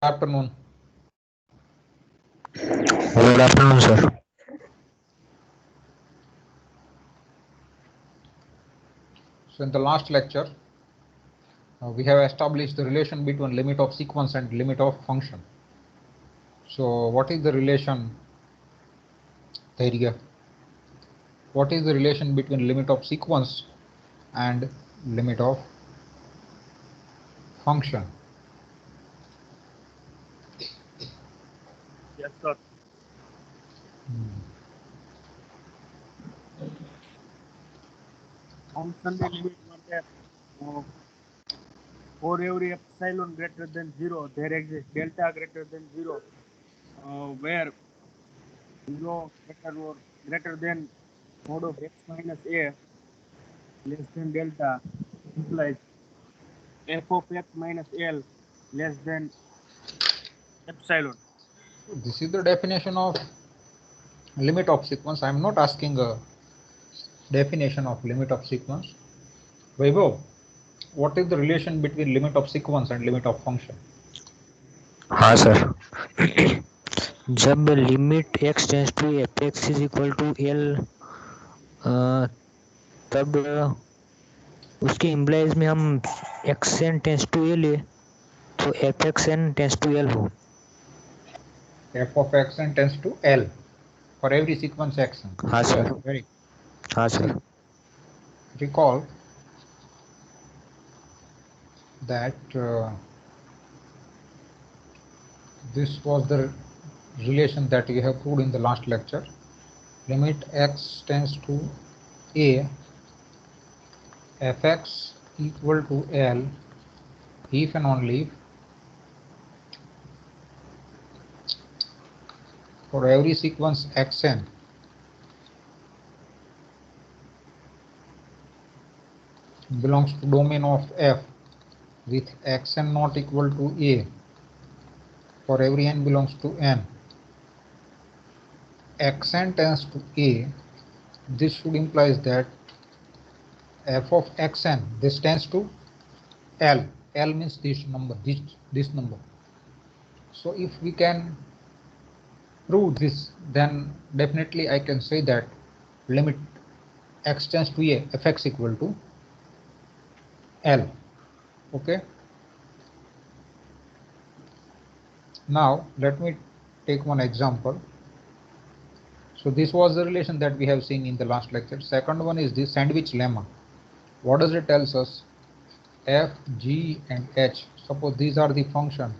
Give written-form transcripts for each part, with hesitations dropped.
Afternoon. Good afternoon, sir. So in the last lecture, we have established the relation between limit of sequence and limit of function. So what is the relation there? What is the relation between limit of sequence and limit of function? Yes, sir. Function the limit માટે for every epsilon greater than 0 there exists delta greater than 0 where 0 greater than mod of x minus a less than delta implies f of x minus l less than epsilon. This is the definition of limit of sequence. I am not asking a definition of limit of sequence. Vaibhav, what is the relation between limit of sequence and limit of function? हाँ सर, जब limit x tends to f x is equal to L तब उसके implies में हम x n tends to a ले तो f x n tends to L हो. F of x n tends to L for every sequence x n. हाँ Yes, sir. very. हाँ See, sir. recall that this was the relation that we have proved in the last lecture. Limit x tends to a, fx equal to L if and only if for every sequence xn belongs to domain of f with xn not equal to a for every n belongs to n, xn tends to a, this should implies that f of xn, this tends to L. L means this number, this number. So if we can prove this, then definitely I can say that limit x tends to a, fx equal to L. Okay. Now let me take one example. So this was the relation that we have seen in the last lecture. Second one is the sandwich lemma. What does it tells us? F, G and H. Suppose these are the function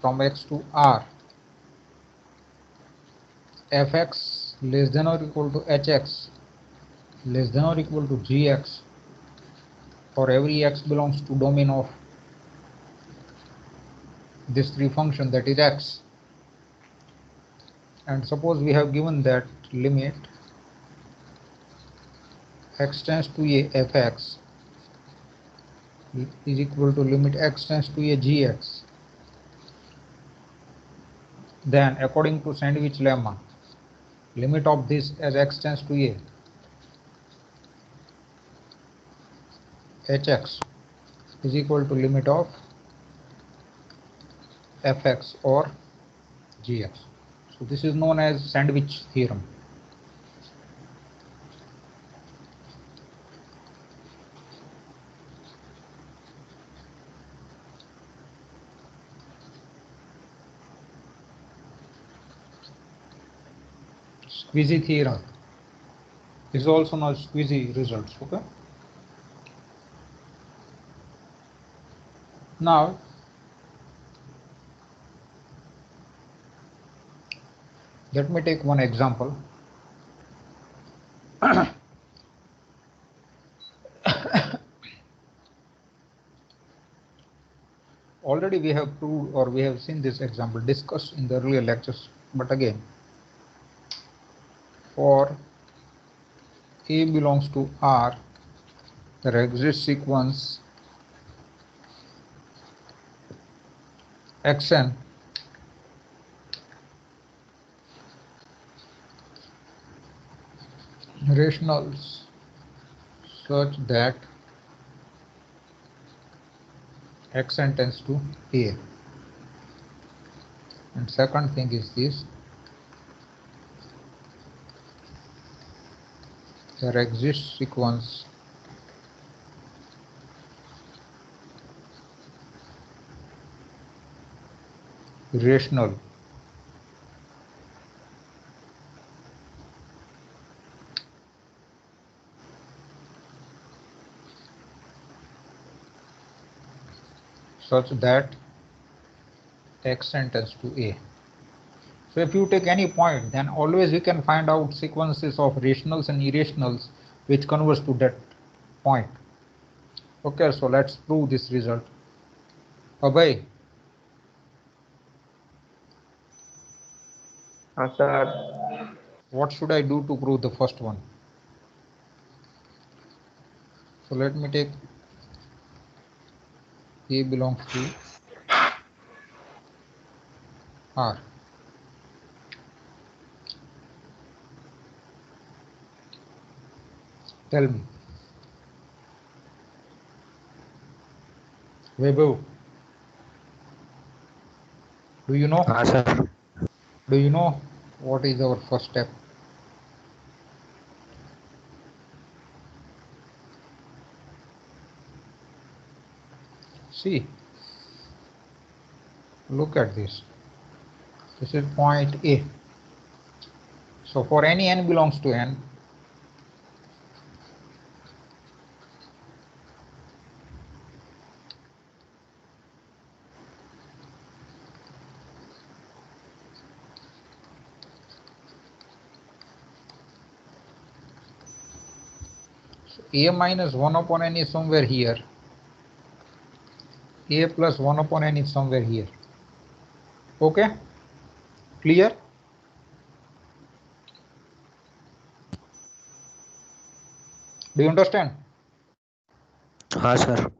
from x to r. Fx less than or equal to hx less than or equal to gx for every x belongs to domain of this three function, that is x. And suppose we have given that limit x tends to a fx is equal to limit x tends to a gx, then according to sandwich lemma, limit of this as x tends to a hx is equal to limit of fx or gx. So this is known as sandwich theorem. Squeezy theorem is also known as squeezy results. Okay. Now let me take one example. Already we have proved or we have seen this example discussed in the earlier lectures, but again, for A belongs to R, there exists sequence xn rationals such that xn tends to A. And second thing is this: there exists sequence rational such that xn tends to a. So if you take any point, then always we can find out sequences of rationals and irrationals which converge to that point. Okay, so let's prove this result. Abhay, sir. what should I do to prove the first one? So let me take A belongs to R. Tell me, Vaibhav, do you know? हाँ sir. Do you know what is our first step? See, look at this. This is point A. So for any n belongs to n, so A minus 1 upon n is somewhere here. A plus 1 upon n is somewhere here. Okay, clear? Do you understand? हाँ sir.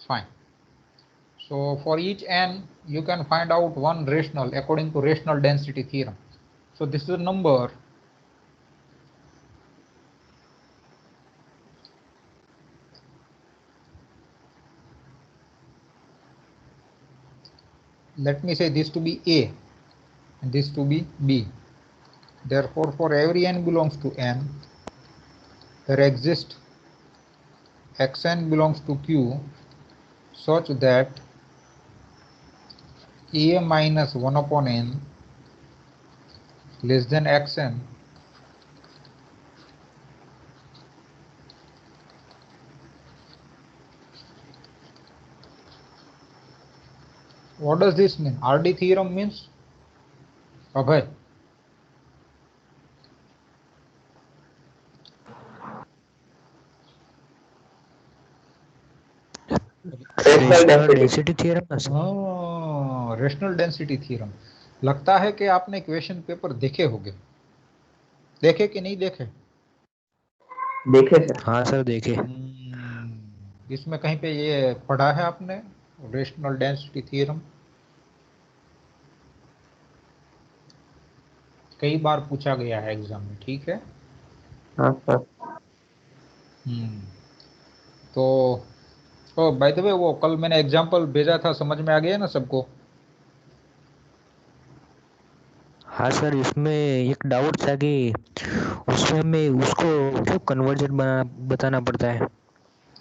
Fine. So for each n, you can find out one rational according to rational density theorem. So this is a number let me say this to be A and this to be B. Therefore, for every n belongs to n, there exists xn belongs to q such that A minus 1 upon n less than xn What does this mean? RD theorem means Abhay. Rational density theorem ना sir. Rational density theorem. लगता है कि आपने question paper देखे होंगे. देखे कि नहीं देखे? देखे सर. हाँ सर देखे. इसमें कहीं पे ये पढ़ा है आपने रेशनल डेंसिटी थ्योरम? कई बार पूछा गया है एग्जाम में. ठीक है. हाँ सर. तो बाय द वे वो कल मैंने एग्जांपल भेजा था, समझ में आ गया ना सबको? हाँ सर, इसमें एक डाउट था कि उसमें हमें उसको क्यों कन्वर्जन बताना पड़ता है.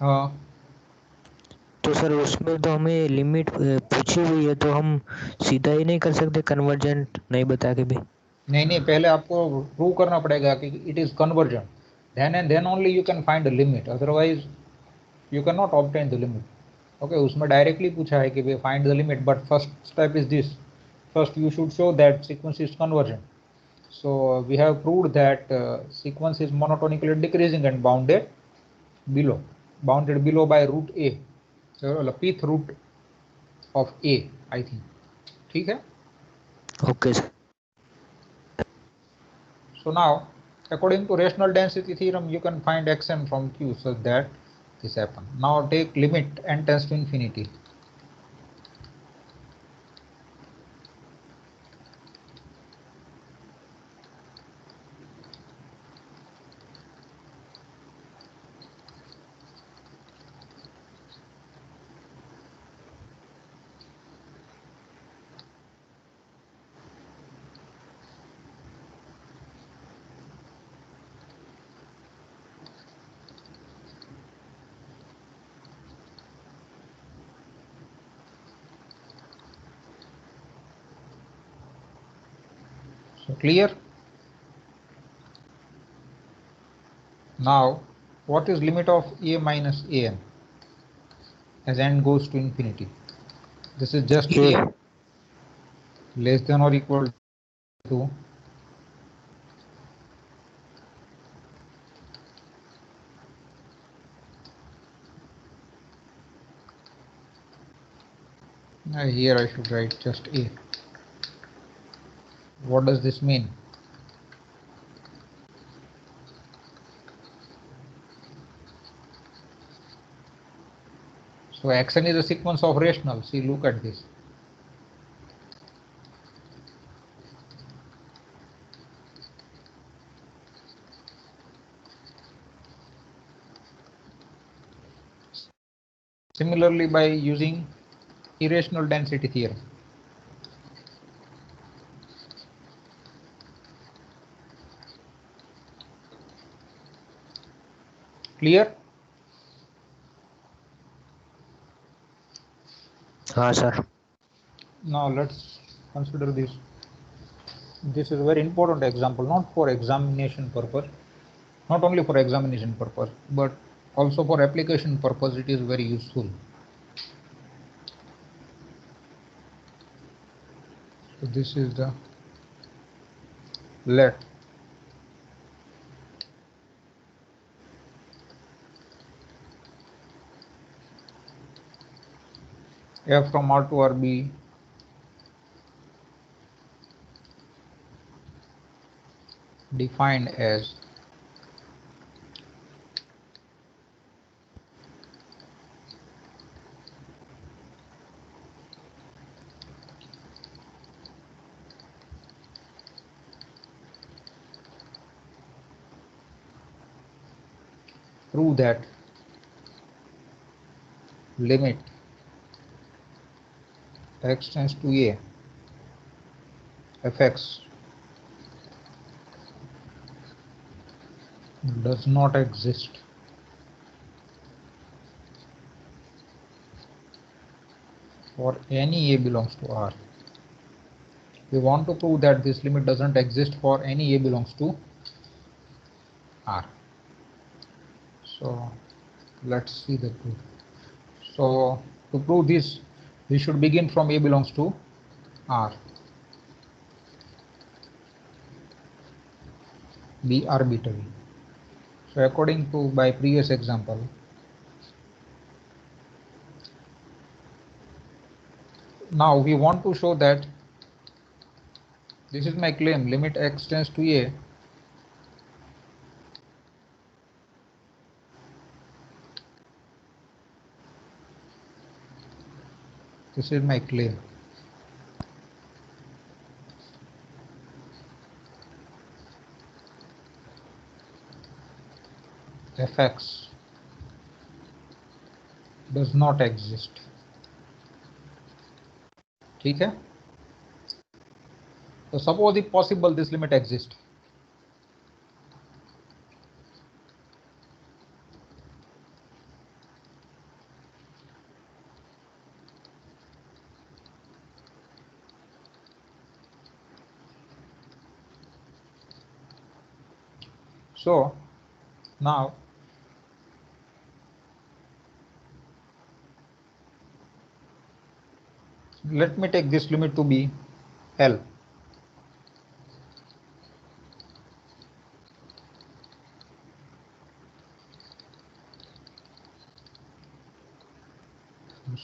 हाँ. तो सर उसमें तो हमें लिमिट पूछी हुई है, तो हम सीधा ही नहीं कर सकते कन्वर्जन नहीं बता के भी? नहीं, पहले आपको प्रूव करना पड़ेगा कि it is convergent. Then and then only you can find the limit, otherwise you can not obtain the limit. Okay, उसमें डायरेक्टली पूछा है कि we find the limit, but first step is this. First you should show that sequence is convergent. So we have proved that sequence is monotonically decreasing and bounded below by root a, so pth root of a, I think. ठीक है. Okay sir. So now according to rational density theorem you can find xn from q so that this happen. Now take limit n tends to infinity. So clear? Now, what is limit of a minus an as n goes to infinity? This is just a less than or equal to here I should write just a. What does this mean? So xn is a sequence of rationals. See, look at this. Similarly, by using irrational density theorem. Clear? sir. Now let's consider this. This is a very important example, not for examination purpose, not only for examination purpose, but also for application purpose. It is very useful. So this is the let f from R to R be defined as prove that limit x tends to a fx does not exist for any a belongs to R. We want to prove that this limit doesn't exist for any a belongs to R. So let's see the proof. So to prove this, we should begin from a belongs to R. Be arbitrary. So according to my previous example, now we want to show that this is my claim, limit x tends to a this is my claim. Fx does not exist. ठीक है? So suppose if possible this limit exists. So now let me take this limit to be L.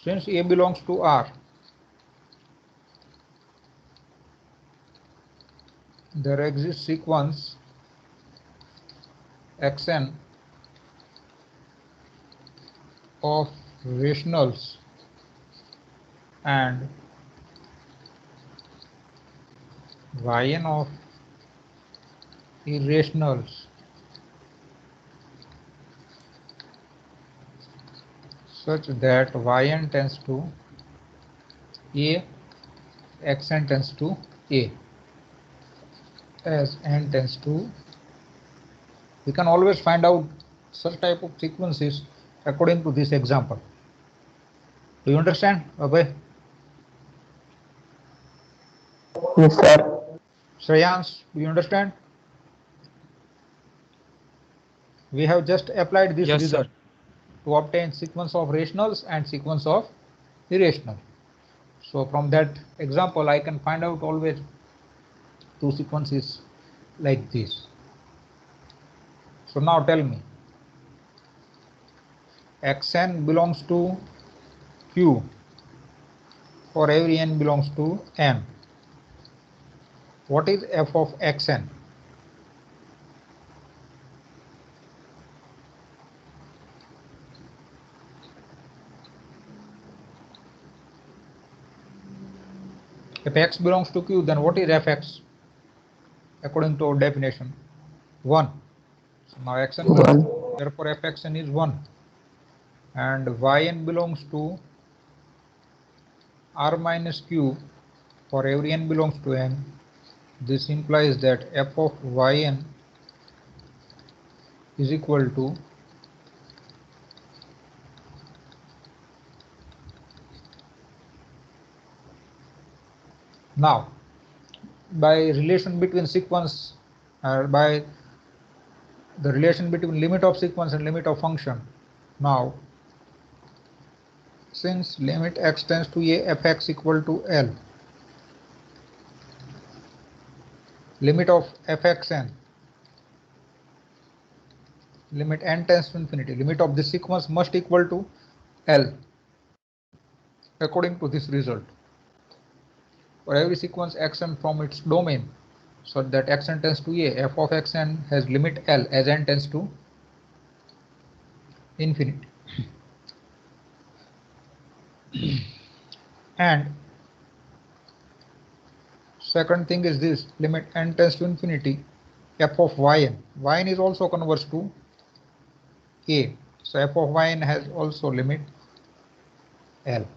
Since a belongs to R, there exists sequence xn of rationals and yn of irrationals such that yn tends to a, xn tends to a. As n tends to, we can always find out such type of sequences according to this example. Do you understand, Abhay? Yes, sir. Shreyans, do you understand? We have just applied this Yes, result sir. to obtain sequence of rationals and sequence of irrational. So from that example, I can find out always two sequences like this. So now tell me, xn belongs to q for every n belongs to m. What is f of xn? If x belongs to q, then what is fx according to our definition? 1. So now xn belongs to 1. q, therefore fxn is 1. And yn belongs to r minus q for every n belongs to n. This implies that f of yn is equal to now by relation between sequence by the relation between limit of sequence and limit of function. Now since limit x tends to a fx equal to L, limit of fxn, limit n tends to infinity, limit of this sequence must equal to L according to this result. For every sequence xn from its domain, so that xn tends to a, f of xn has limit L as n tends to infinity. And second thing is this, limit n tends to infinity, f of yn. Yn is also converges to a. So f of yn has also limit L.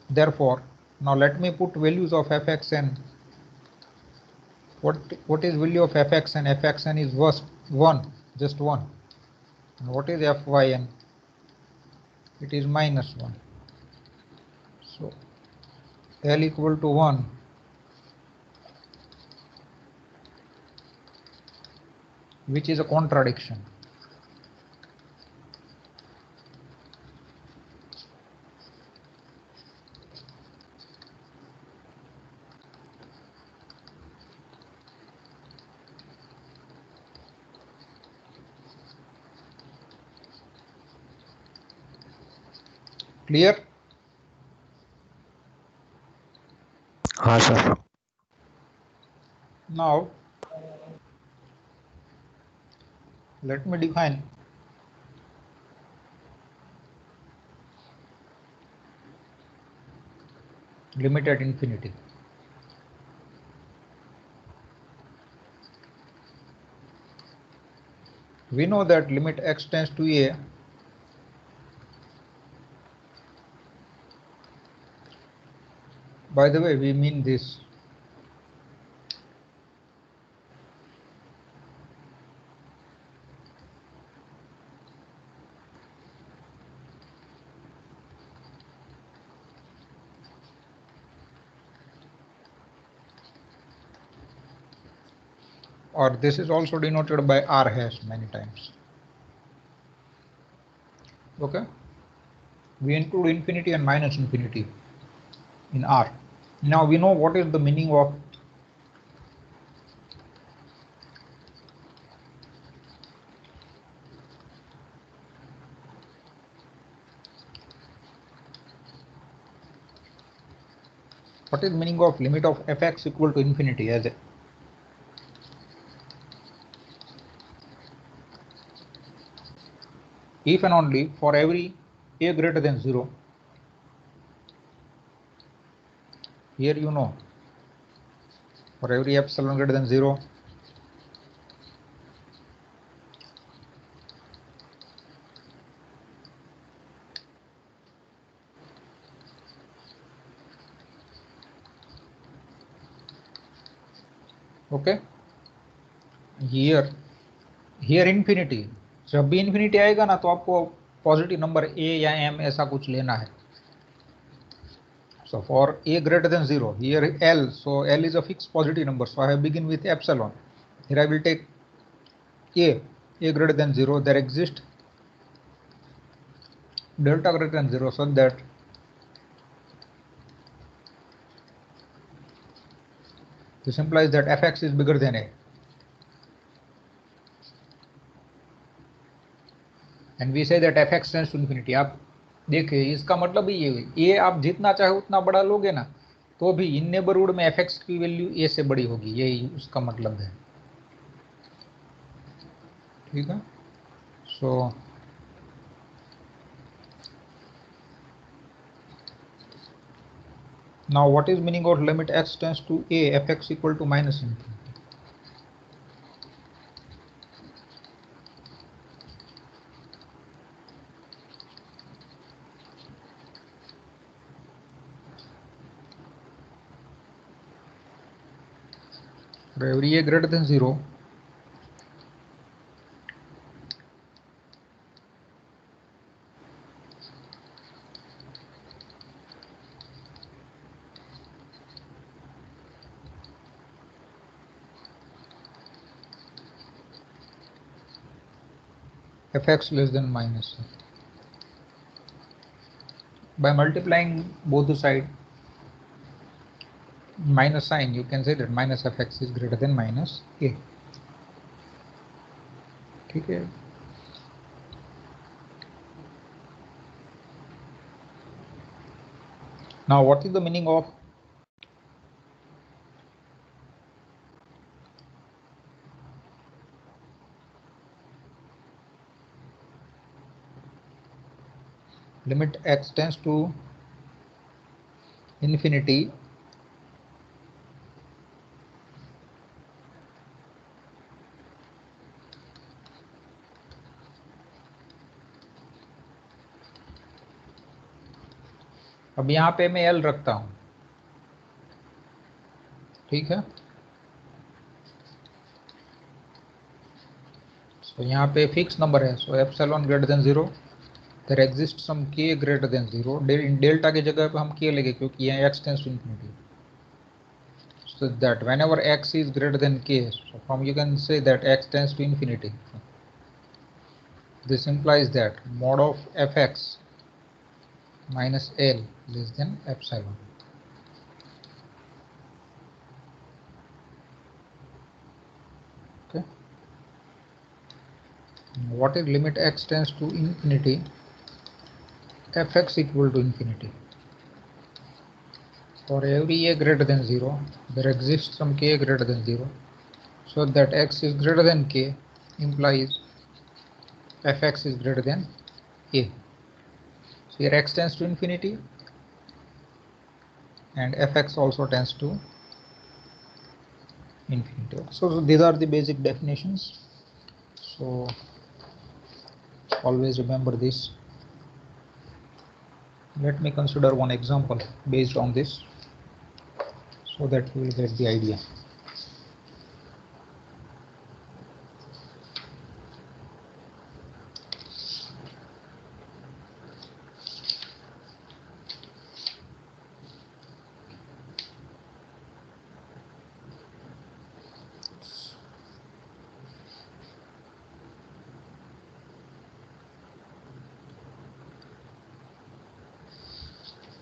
Therefore, now let me put values of fxn. What is value of fxn? Fxn is 1, just 1. And what is fyn? It is minus 1. So L equal to 1. Which is a contradiction. Clear? हाँ sir. Now let me define limit at infinity. We know that limit x tends to a, by the way, we mean this. Or this is also denoted by r hash many times. Okay, we include infinity and minus infinity in r. Now we know what is the meaning of limit of fx equal to infinity as a if and only for every a greater than 0. Here you know, for every epsilon greater than 0, okay, here infinity, जब भी infinity आएगा ना तो आपको positive number a या m ऐसा कुछ लेना है. So for a greater than 0, here L, so L is a fixed positive number, so I have begin with epsilon. Here I will take a greater than 0, there exists delta greater than 0, so that this implies that fx is bigger than a. And we say that fx tends to infinity. आप देखिए इसका मतलब ही ये आप जितना चाहे उतना बड़ा लोगे ना तो भी इन नेबरहुड में fx की वैल्यू a से बड़ी होगी, यही उसका मतलब है, ठीक है. सो now what is meaning of limit x tends to a fx equal to minus infinity? For every a greater than 0, fx less than minus a. By multiplying both the side minus sign, you can say that minus fx is greater than minus a. ठीक है. Now what is the meaning of limit x tends to infinity अब यहाँ पे मैं L रखता हूँ, ठीक है. तो यहाँ पे फिक्स नंबर है, so epsilon greater than 0, there exist some k greater than 0. Delta की जगह पे हम k लेंगे क्योंकि यहाँ x tends to infinity. So that whenever x is greater than k, so from you can say that x tends to infinity. This implies that mod of fx minus L less than epsilon. Okay. What is limit x tends to infinity? Fx equal to infinity. For every a greater than 0, there exists some k greater than 0. So that x is greater than k implies fx is greater than a. So here x tends to infinity and fx also tends to infinity. So these are the basic definitions. So always remember this. Let me consider one example based on this so that you will get the idea.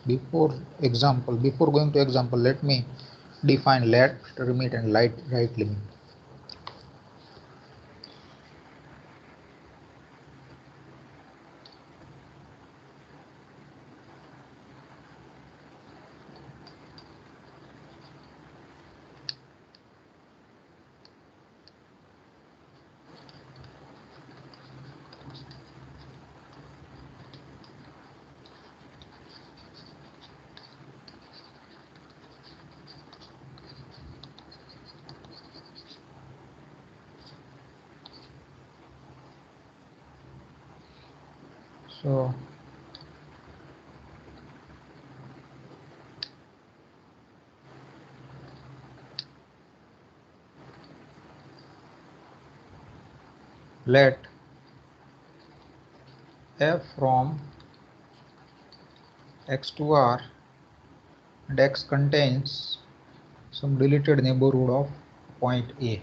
Before going to example, let me define left limit and right limit. So let f from x to r and X contains some deleted neighborhood of point A.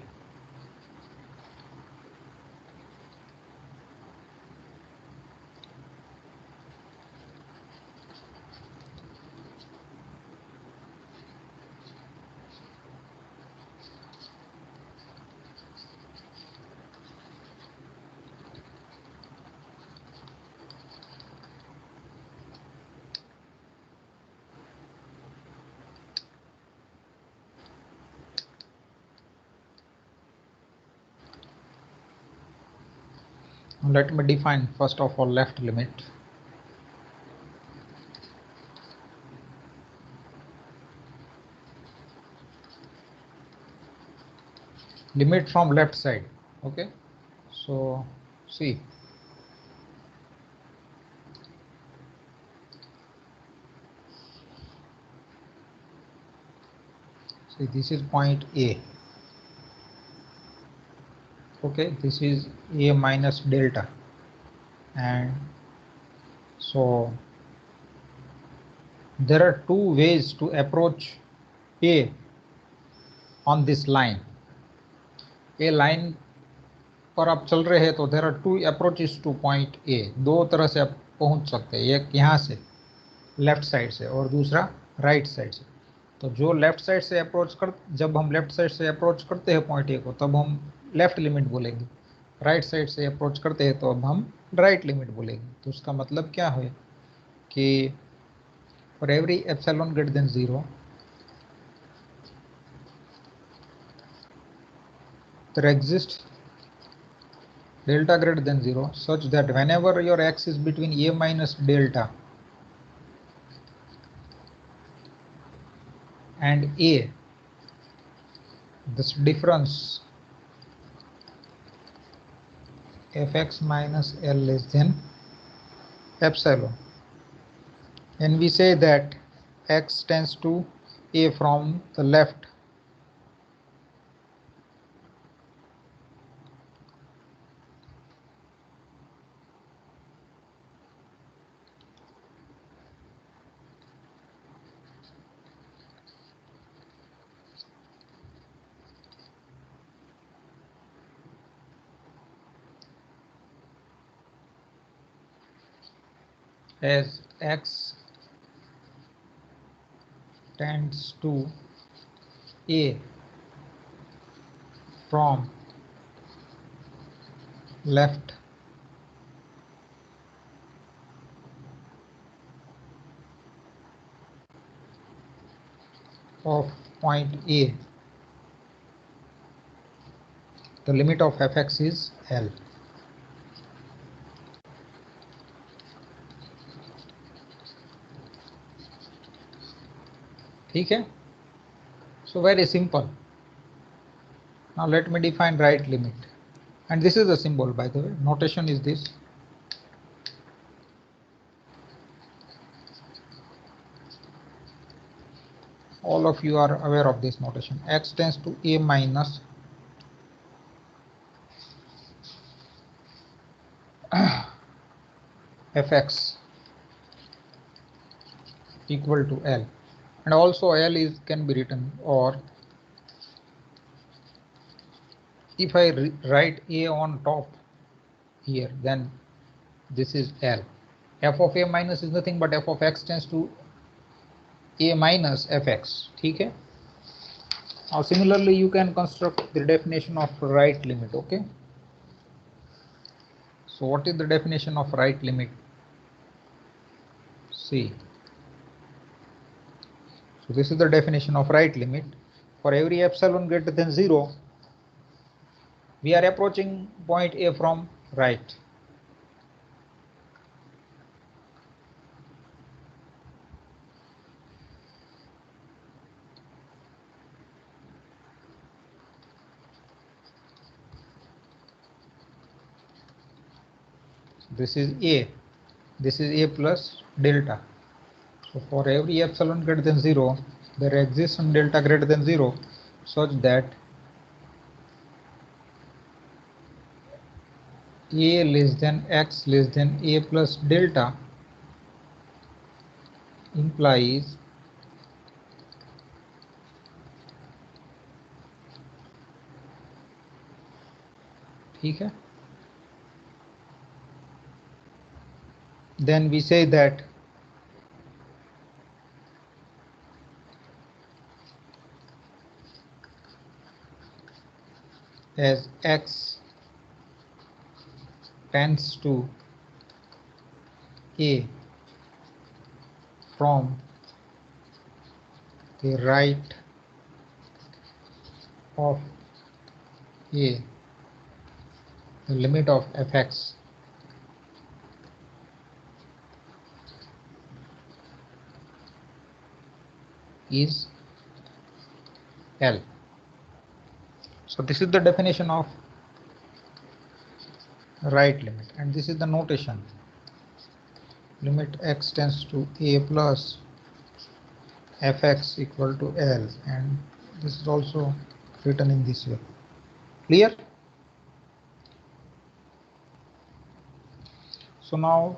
Let me define first of all left limit. Limit from left side. Okay, so see, this is point A. Okay, this is A minus delta, and so there are two ways to approach A on this line. A line पर आप चल रहे हैं तो there are two approaches to point A, दो तरह से आप पहुंच सकते हैं, एक यहाँ से लेफ्ट साइड से और दूसरा राइट साइड से। तो जो लेफ्ट साइड से अप्रोच कर, जब हम लेफ्ट साइड से अप्रोच करते हैं पॉइंट ए को तब हम लेफ्ट लिमिट बोलेंगे, राइट साइड से अप्रोच करते हैं तो अब हम राइट लिमिट बोलेंगे। तो उसका मतलब क्या है कि for every epsilon greater than 0 there exists delta greater than 0 such that whenever your x is between a minus delta and a, this difference fx minus l less than epsilon, and we say that x tends to a from the left, as x tends to a from left of point A, the limit of fx is L. ठीक है, so very simple. Now let me define right limit, and this is a symbol, by the way, notation is this. All of you are aware of this notation. X tends to a minus fx equal to L, and also L is can be written, or if I write a on top here, then this is L. F of a minus is nothing but f of x tends to a minus fx. ठीक है. Now similarly you can construct the definition of right limit. Okay, so what is the definition of right limit? See, so this is the definition of right limit. For every epsilon greater than 0, we are approaching point A from right. This is A, this is A plus delta. So for every epsilon greater than 0, there exists some delta greater than 0 such that A less than x less than A plus delta implies ठीक है. Then we say that as x tends to a from the right of a, the limit of fx is L. So this is the definition of right limit, and this is the notation. Limit x tends to a plus fx equal to L, and this is also written in this way. Clear? So now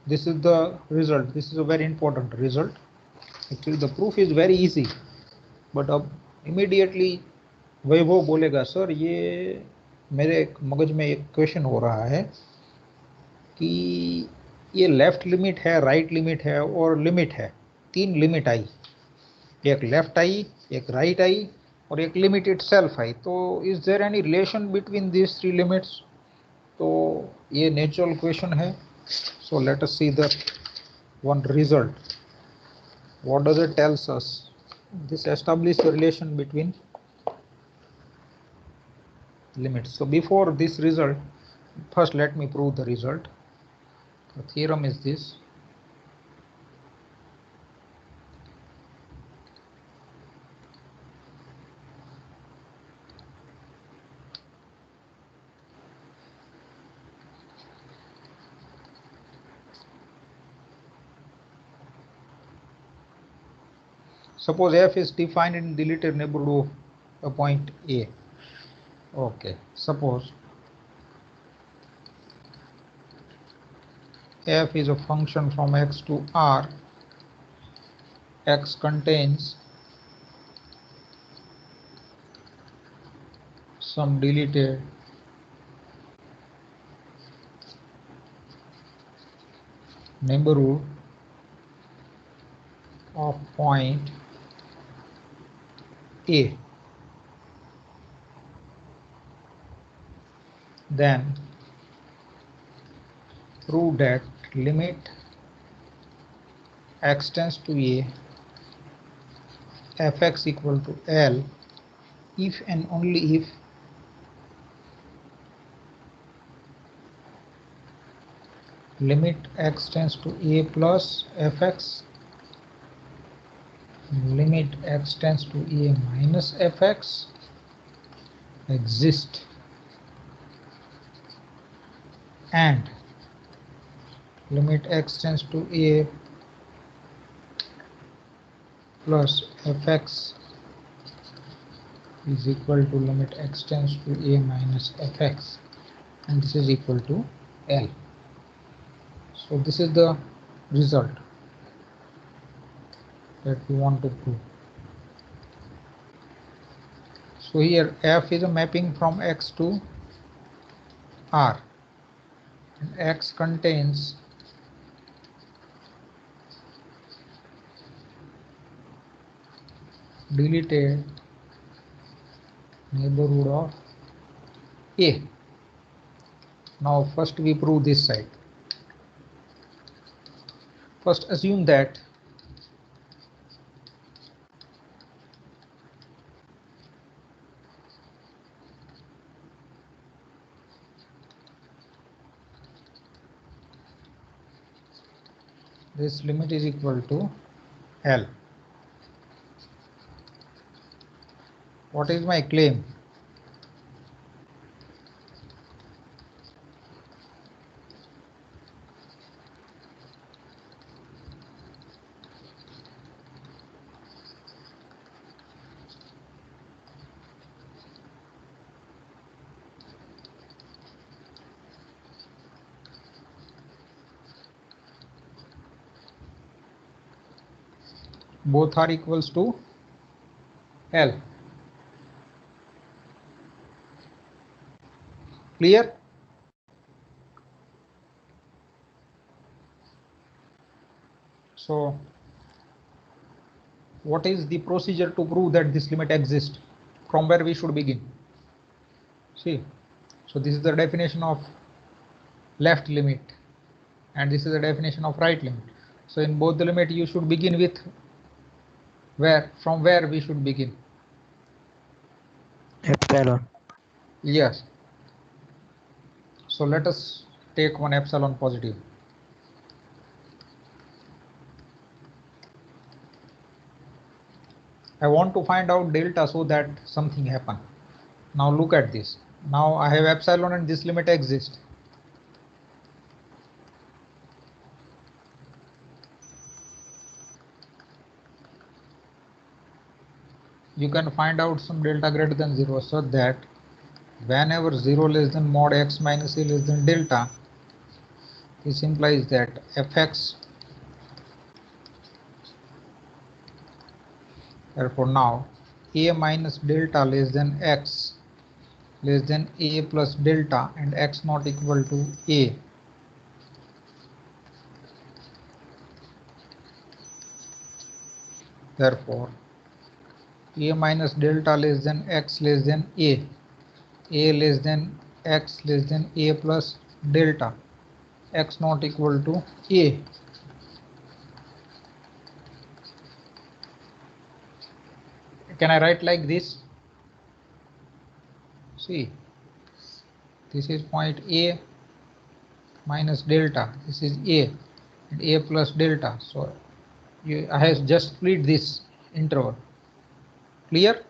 this is the result. This is a very important result. Actually the proof is very easy, but अब immediately वैभव बोलेगा sir ये मेरे मगज में एक question हो रहा है कि ये लेफ्ट लिमिट है, राइट लिमिट है और लिमिट है. 3 लिमिट आई, एक लेफ्ट आई, एक राइट आई और एक लिमिट इटसेल्फ आई. तो is there any relation between these 3 limits? तो ये नेचुरल क्वेश्चन है. So let us see the one result. What does it tells us? This establishes the relation between limits. So before this result, first let me prove the result. The theorem is this. Suppose f is defined in deleted neighborhood of a point A. Okay, suppose f is a function from x to R. X contains some deleted neighborhood of point A. Then prove that limit x tends to A fx equal to L if and only if limit x tends to A plus fx, limit x tends to A minus fx exist, and limit x tends to A plus fx is equal to limit x tends to A minus fx, and this is equal to L. So this is the result that we want to prove. So here f is a mapping from x to R, and x contains deleted neighborhood of A. Now first we prove this side. First assume that this limit is equal to L. What is my claim? Both are equals to L. Clear? So what is the procedure to prove that this limit exists? From where we should begin? See, so this is the definition of left limit and this is the definition of right limit. So in both the limit you should begin with where? From where we should begin? Epsilon. Yes. So let us take one epsilon positive. I want to find out delta so that something happen. Now look at this. Now I have epsilon and this limit exists. You can find out some delta greater than 0 so that whenever 0 less than mod x minus a less than delta, this implies that fx, therefore now a minus delta less than x less than a plus delta and x not equal to a. Therefore a minus delta less than x less than a less than x less than a plus delta, x not equal to a. Can I write like this? See, this is point a minus delta, this is a and a plus delta. So I have just split this interval. Clear?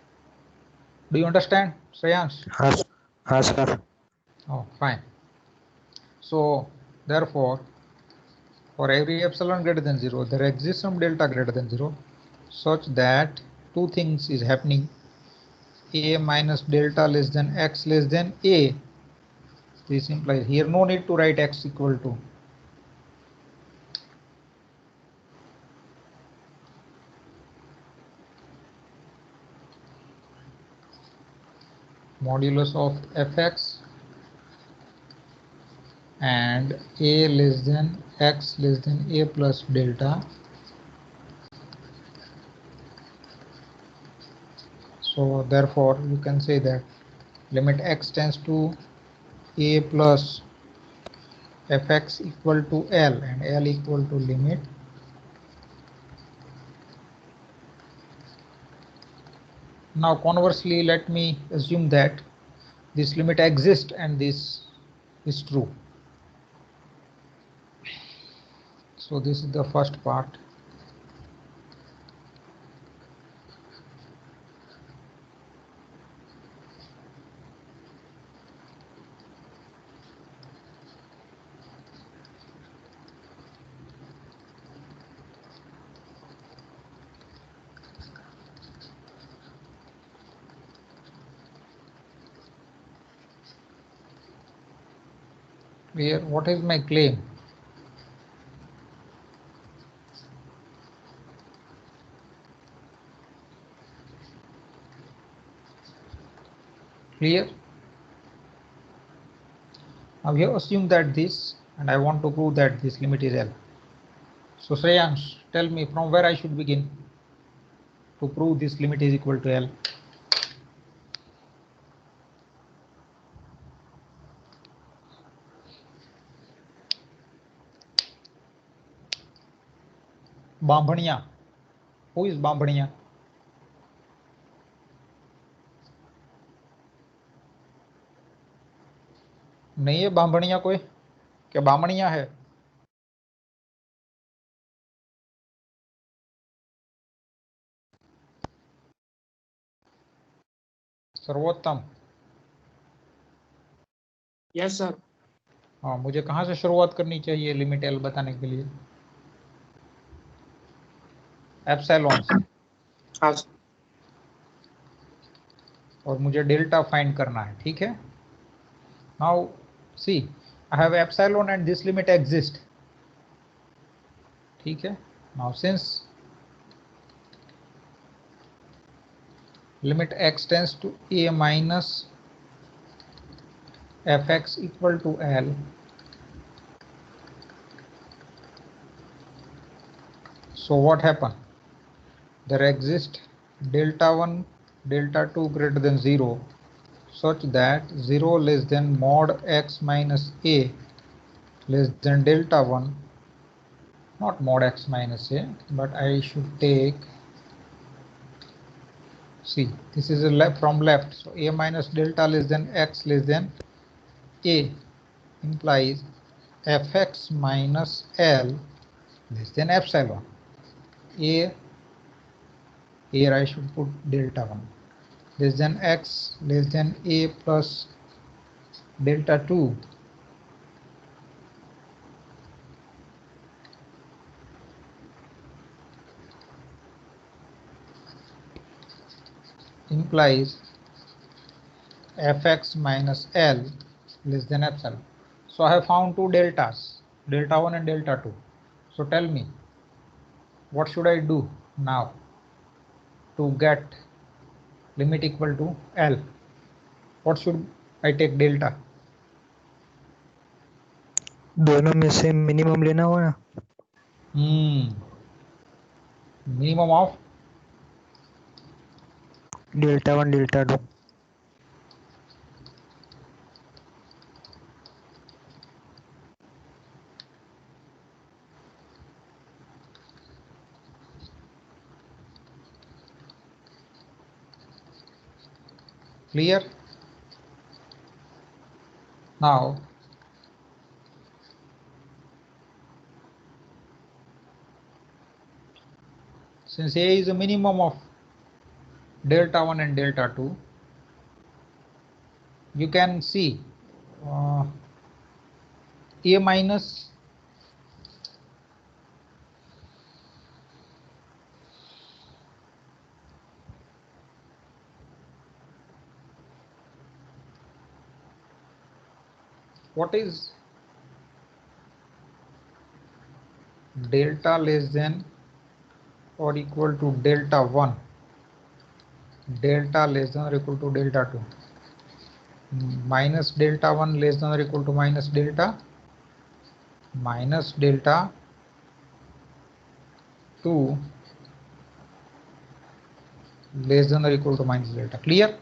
Do you understand, Shreyansh? Yes, sir. Oh, fine. So therefore for every epsilon greater than 0 there exists some delta greater than 0 such that two things is happening: a minus delta less than x less than a. This implies here no need to write x equal to modulus of fx and a less than x less than a plus delta. So therefore you can say that limit x tends to a plus fx equal to L and L equal to limit now. Conversely, let me assume that this limit exists and this is true. So this is the first part. Here, what is my claim? Clear? Now we have assumed that this, and I want to prove that this limit is L. So Shreyansh, tell me from where I should begin to prove this limit is equal to L. Bambaniya. Who is Bambaniya? नहीं है बांभणिया कोई? क्या बामणिया है? सर्वोत्तम। Yes sir. हाँ, मुझे कहाँ से शुरुआत करनी चाहिए लिमिट एल बताने के लिए? एप्सिलॉन से। हाँ। और मुझे डेल्टा फाइंड करना है, ठीक है? Now see, I have epsilon and this limit exist, ठीक है? Now since limit x tends to a minus fx equal to L, so what happened? There exists delta 1, delta 2 greater than 0, such that 0 less than mod x minus a less than delta 1, not mod x minus a, but I should take, see, this is a left from left, so a minus delta less than x less than a implies fx minus L less than epsilon. A, here I should put delta 1, less than x less than a plus delta 2 implies fx minus L less than epsilon. So I have found two deltas, delta 1 and delta 2. So tell me, what should I do now to get limit equal to L? What should I take delta? दोनों में से minimum लेना होगा ना. Minimum of delta 1 delta 2. clear? Now since A is a minimum of delta 1 and delta 2, you can see A minus what is delta less than or equal to delta 1, delta less than or equal to delta 2, minus delta 1 less than or equal to minus delta 2 less than or equal to minus delta. Clear?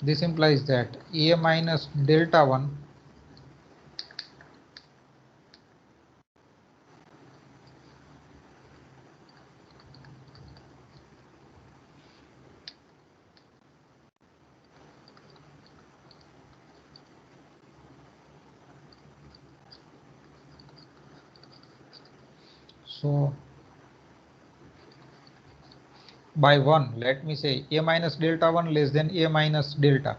This implies that A minus delta 1 so by 1, let me say A minus delta 1 less than A minus delta.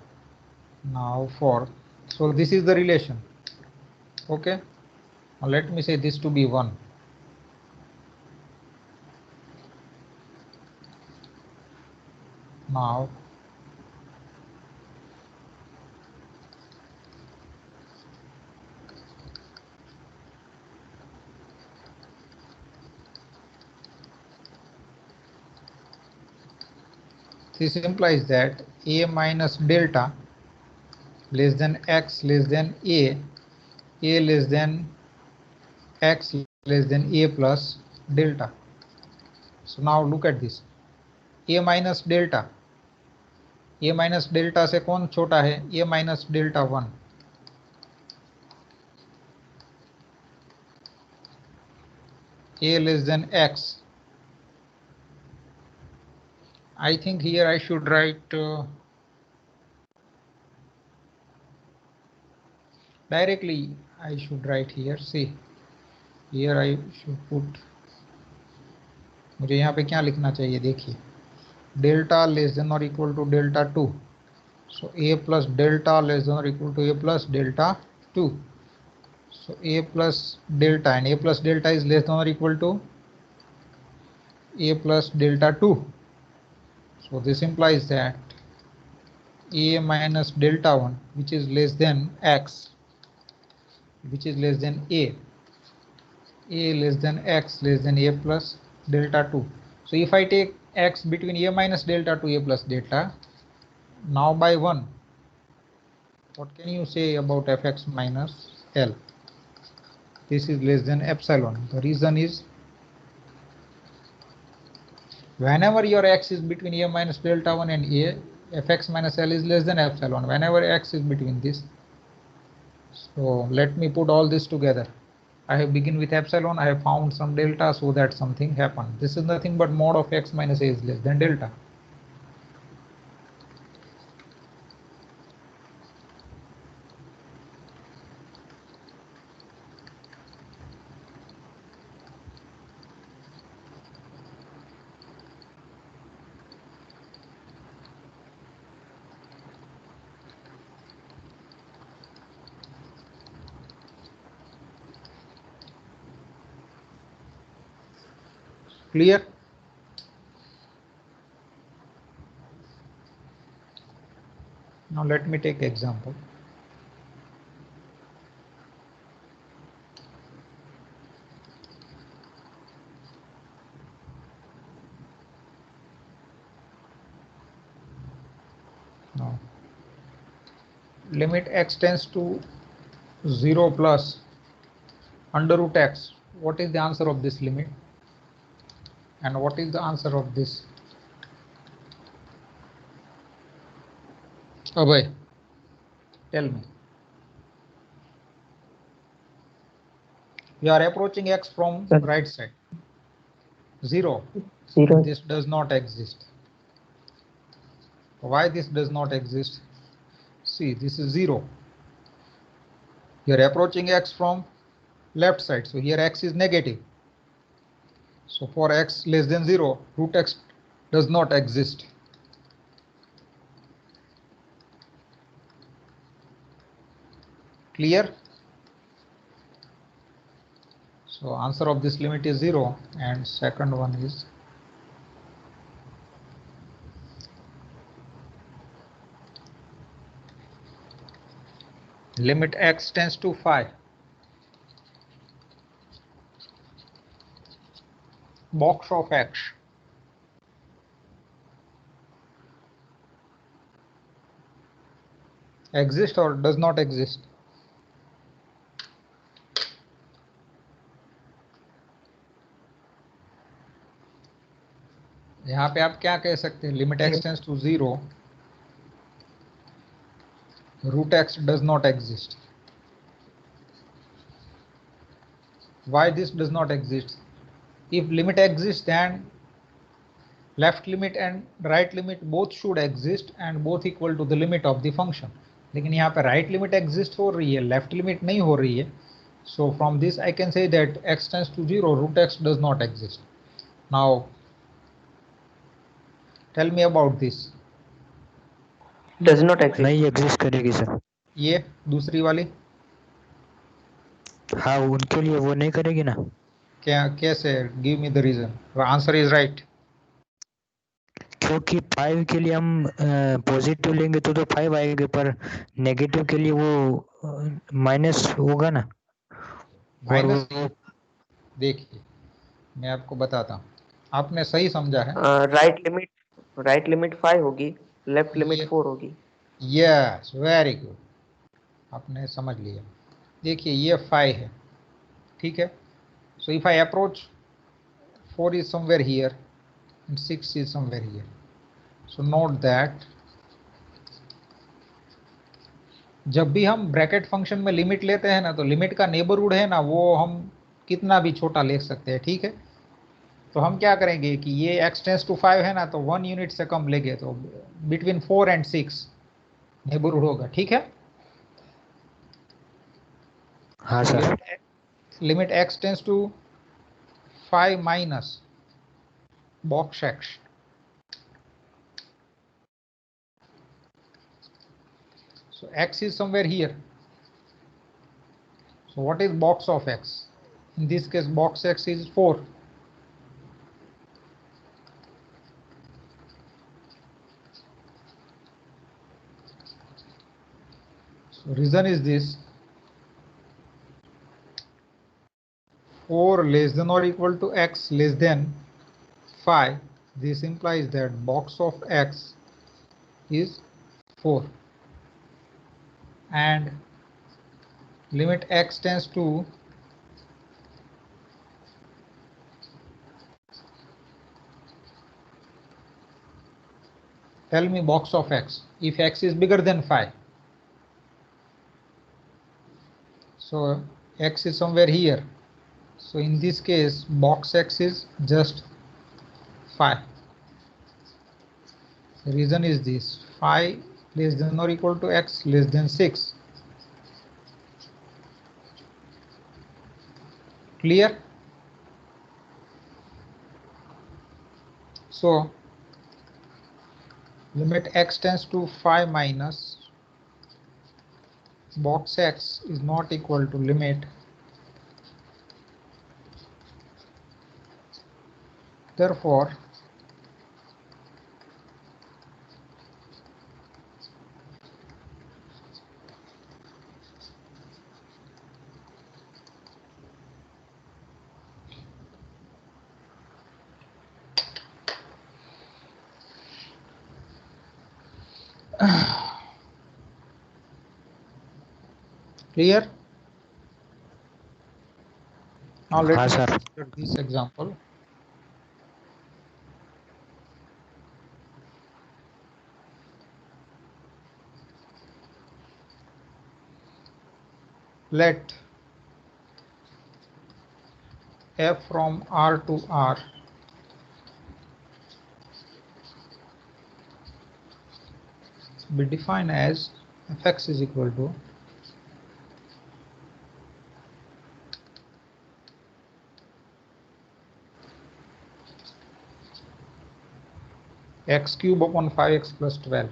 Now for, so this is the relation. Okay, now let me say this to be 1. Now this implies that A minus delta less than x less than a less than x less than a plus delta. So now look at this, A minus delta से कौन छोटा है? A minus delta 1. A less than x. I think here I should write directly. I should write here. See, here I should put. मुझे यहाँ पे क्या लिखना चाहिए? देखिए, delta less than or equal to delta 2. So A plus delta less than or equal to A plus delta 2. So A plus delta, and A plus delta is less than or equal to A plus delta 2. So this implies that A minus delta 1, which is less than x, which is less than A less than x less than A plus delta 2. So if I take x between a minus delta to a plus delta. Now by 1, what can you say about fx minus L? This is less than epsilon. The reason is whenever your x is between a minus delta 1 and a, fx minus L is less than epsilon. Whenever x is between this. So let me put all this together. I have begin with epsilon, I have found some delta so that something happened. This is nothing but mod of x minus a is less than delta. Clear? Now let me take example. Now limit x tends to 0 plus under root x. What is the answer of this limit? And what is the answer of this? Abhay, tell me. We are approaching x from Sir. right side. 0. 0. This does not exist. Why this does not exist? See, this is 0. You are approaching x from left side. So here x is negative. So for x less than 0, root x does not exist. Clear? So answer of this limit is 0, and second one is limit x tends to 5. Box of x. Exist or does not exist? यहाँ पे आप क्या कह सकते हैं? Limit x tends to 0. Root x does not exist. Why this does not exist? If limit exists, then left limit and right limit both should exist and both equal to the limit of the function. लेकिन यहाँ पे right limit exist हो रही है, left limit नहीं हो रही है. So from this I can say that x tends to 0, root x does not exist. Now tell me about this. Does not exist. नहीं एग्जिस्ट करेगी सर. ये दूसरी वाली हाँ उनके लिए वो नहीं करेगी ना. क्या कैसे? Give me the reason. Answer is right. क्योंकि 5 के लिए हम पॉजिटिव लेंगे तो 5 आएंगे, पर नेगेटिव के लिए वो माइनस होगा ना. माइनस देखिए मैं आपको बताता हूँ, आपने सही समझा है. राइट लिमिट 5 होगी, लेफ्ट लिमिट 4 होगी. यस, वेरी गुड, आपने समझ लिया. देखिए ये 5 है, ठीक है. So if I approach 4 is somewhere here and 6 is somewhere here. So note that जब भी हम ब्रैकेट फंक्शन में लिमिट लेते हैं ना, तो लिमिट का नेबरहुड है ना, वो हम कितना भी छोटा ले सकते हैं, ठीक है. तो हम क्या करेंगे कि ये x टेंस टू 5 है ना, तो 1 यूनिट से कम लेंगे, तो बिटवीन 4 एंड 6 नेबरहुड होगा, ठीक है. हाँ सर. Limit x tends to 5 minus box x. So x is somewhere here. So what is box of x? In this case box x is 4. So reason is this: 4 less than or equal to x less than 5. This implies that box of x is 4 and limit x tends to tell me box of x if x is bigger than 5. So x is somewhere here. So in this case box x is just 5. The reason is this: 5 less than or equal to x less than 6. Clear? So limit x tends to 5 minus box x is not equal to limit therefore clear? Now let हाँ me sir. consider this example. Let f from R to R be defined as fx is equal to x cube upon 5x plus 12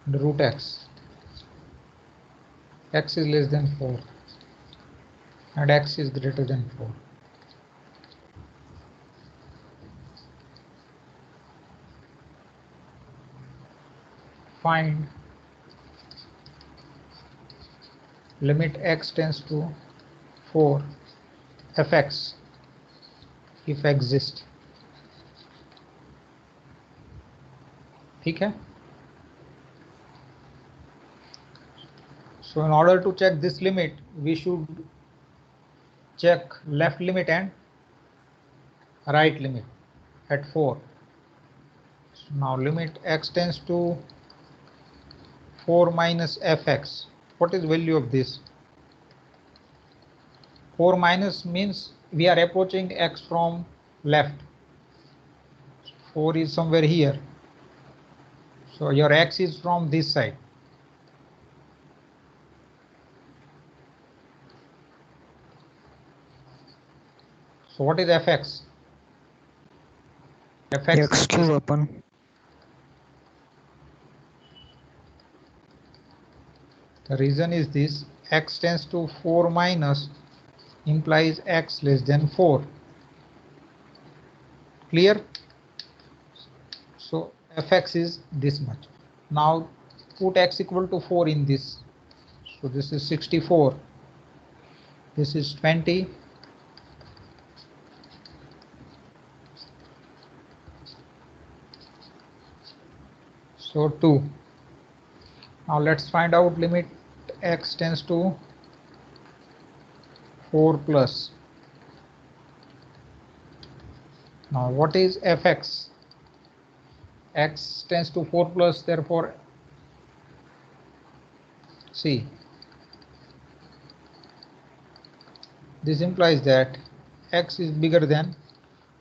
the root x is less than 4 and x is greater than 4. Find limit x tends to 4 fx if exist. ठीक है? So in order to check this limit, we should check left limit and right limit at 4. So now limit x tends to 4 minus fx. What is value of this? 4 minus means we are approaching x from left. 4 is somewhere here. So your x is from this side. So what is fx? fx X is cube upon. the reason is this: x tends to 4 minus implies x less than 4. Clear? So fx is this much. Now put x equal to 4 in this. So this is 64. This is 20. So 2. Now let's find out limit x tends to 4 plus. Now what is fx? X tends to 4 plus, therefore see, this implies that x is bigger than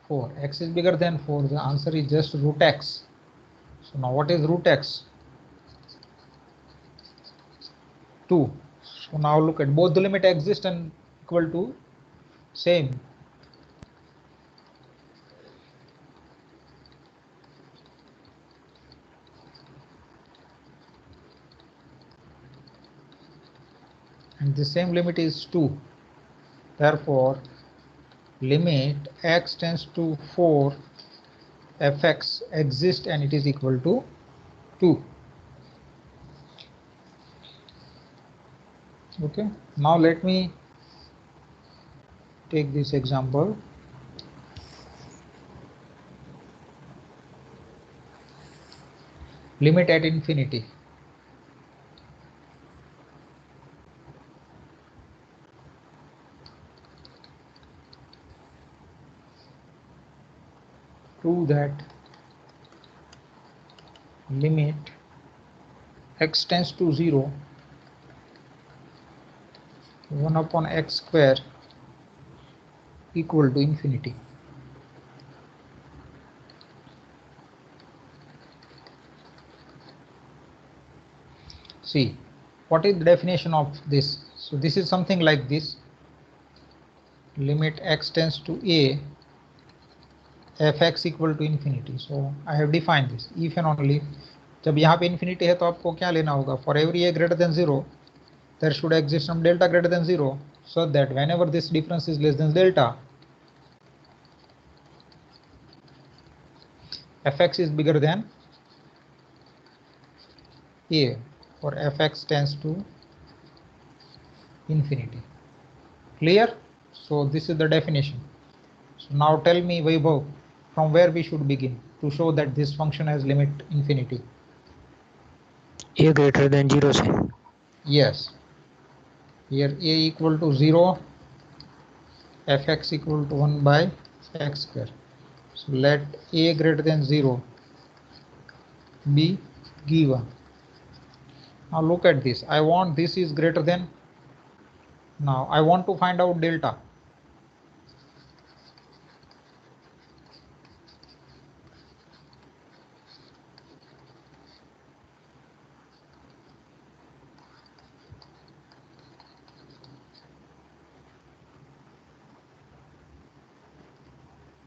4. X is bigger than 4. The answer is just root x. So now what is root x? 2. So now look at both the limit exist and equal to same. And the same limit is 2. Therefore limit x tends to 4 fx exists and it is equal to 2. Okay, now let me take this example. Limit at infinity. Prove that limit x tends to 0, 1 upon x square equal to infinity. See, what is the definition of this? So this is something like this. Limit x tends to a, fx equal to infinity. So I have defined this. If and only जब यहाँ पे infinity है तो आपको क्या लेना होगा? For every a greater than 0, there should exist some delta greater than 0, so that whenever this difference is less than delta, fx is bigger than a, or fx tends to infinity. Clear? So this is the definition. So now tell me, Vaibhav, from where we should begin to show that this function has limit infinity? a greater than 0 से. Yes. Here a equal to 0, fx equal to 1 by x square. So let a greater than 0 be given. Now look at this. I want this is greater than. Now I want to find out delta.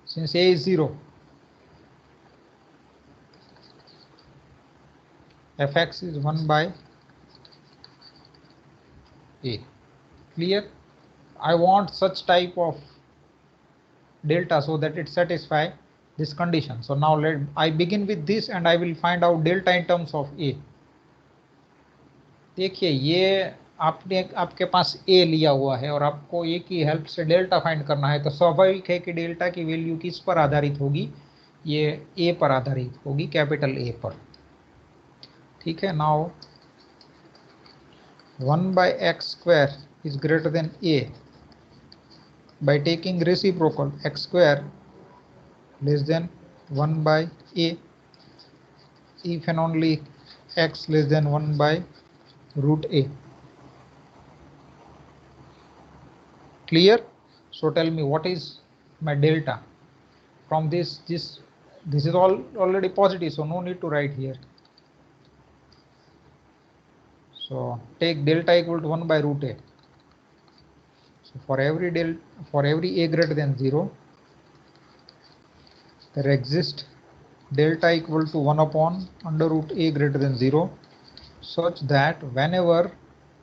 Since a is 0, fx is 1 by a. Clear? I want such type of delta so that it satisfy this condition. So now let I begin with this and I will find out delta in terms of a. देखिए ये आपके पास a लिया हुआ है और आपको a की help से डेल्टा फाइंड करना है, तो स्वाभाविक है कि डेल्टा की वैल्यू किस पर आधारित होगी? ये a पर आधारित होगी, कैपिटल A पर. ठीक है. Now 1 by x square is greater than a by taking reciprocal x square less than 1 by a if and only x less than 1 by root a. Clear? So tell me what is my delta from this is all already positive, so no need to write here. So take delta equal to 1 by root a. So for every a greater than 0, there exists delta equal to 1 upon under root a greater than 0, such that whenever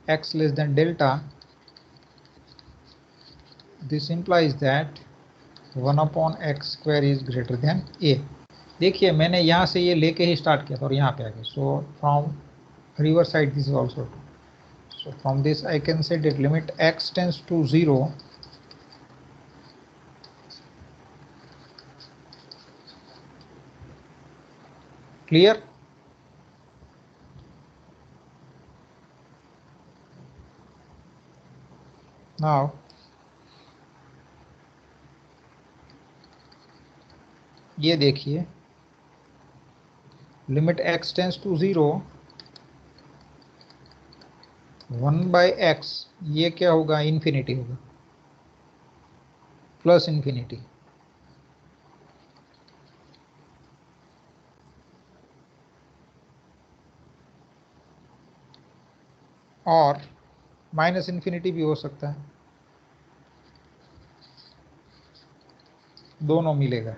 x less than delta, this implies that 1 upon x square is greater than a. देखिए मैंने यहाँ से ये लेके ही start किया था और यहाँ पे आ गए. So from reverse side this is also true. So from this I can say that limit x tends to 0 clear? Now ये देखिए limit x tends to 0 1 by x, ये क्या होगा? इन्फिनिटी होगा, प्लस इन्फिनिटी. और माइनस इन्फिनिटी भी हो सकता है, दोनों मिलेगा.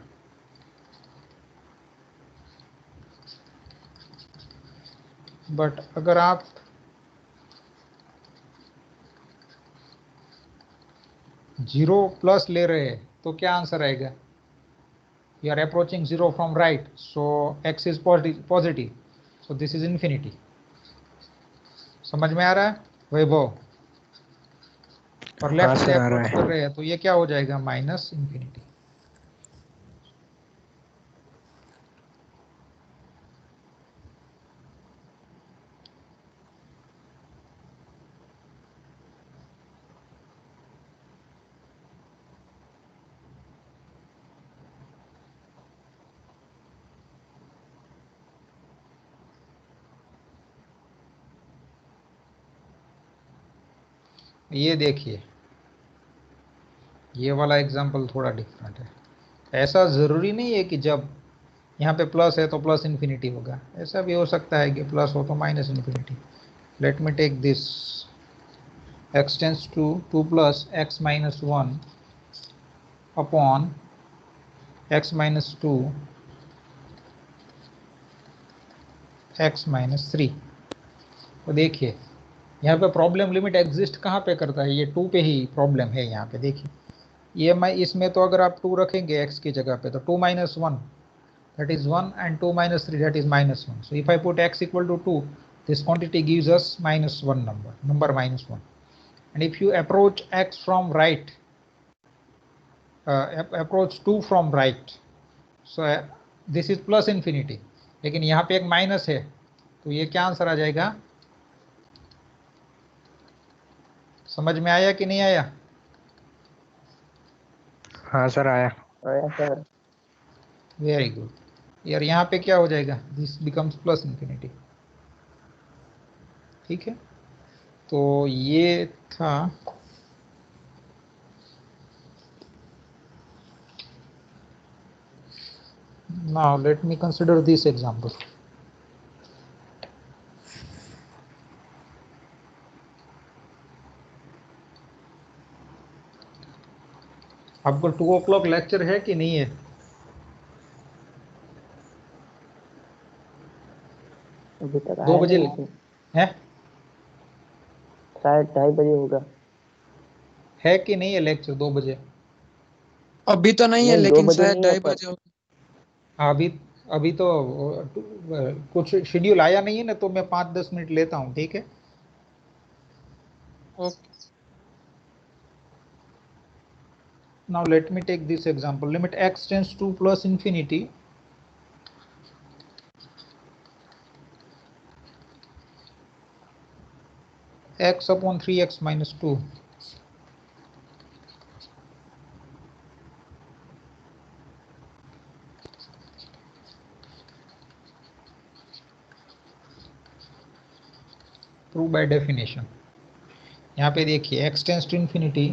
बट अगर आप जीरो प्लस ले रहे हैं तो क्या आंसर आएगा? You are approaching 0 from right, so x is positive, so this is infinity. समझ में आ रहा है वैभव? और हाँ लेफ्ट से सर आ रहा अप्रोच कर है। रहे हैं तो ये क्या हो जाएगा, माइनस इंफिनिटी। ये देखिए, ये वाला एग्जांपल थोड़ा डिफरेंट है। ऐसा ज़रूरी नहीं है कि जब यहाँ पे प्लस है तो प्लस इन्फिनिटी होगा, ऐसा भी हो सकता है कि प्लस हो तो minus infinity. Let me take this, x tends to 2 plus x minus 1 upon x minus 2 x minus 3। तो देखिए यहाँ पे प्रॉब्लम लिमिट एग्जिस्ट कहाँ पे करता है, ये 2 पे ही प्रॉब्लम है। यहाँ पे देखिए, ये मैं इसमें तो अगर आप 2 रखेंगे x की जगह पे तो 2 minus 1 that is 1 and 2 minus 3 that is minus 1. So if I put x equal to 2, this quantity gives us minus 1 number minus 1. And if you approach x from right, approach 2 from right, so this is plus infinity. लेकिन यहाँ पे एक minus है तो ये क्या answer आ जाएगा, समझ में आया कि नहीं आया? हाँ सर आया। आया सर। वेरी गुड यार। यहाँ पे क्या हो जाएगा, दिस बिकम्स प्लस इंफिनिटी। ठीक है, तो ये था। Now let me consider this example. आपको 2 o'clock लेक्चर है कि नहीं है? अभी तक 2 आया बजे नहीं लेकिन है? शायद 2:30 बजे होगा। है कि नहीं है लेक्चर 2 बजे? अभी तो नहीं है नहीं, 2 लेकिन बजे शायद नहीं है 2:30 पर बजे होगा। अभी अभी तो कुछ शेड्यूल आया नहीं है ना, तो मैं 5-10 मिनट लेता हूँ, ठीक है? Okay. Now let me take this example, limit x tends to plus infinity x upon 3x minus 2 prove by definition. यहाँ पे देखिए x टेंड्स टू इंफिनिटी,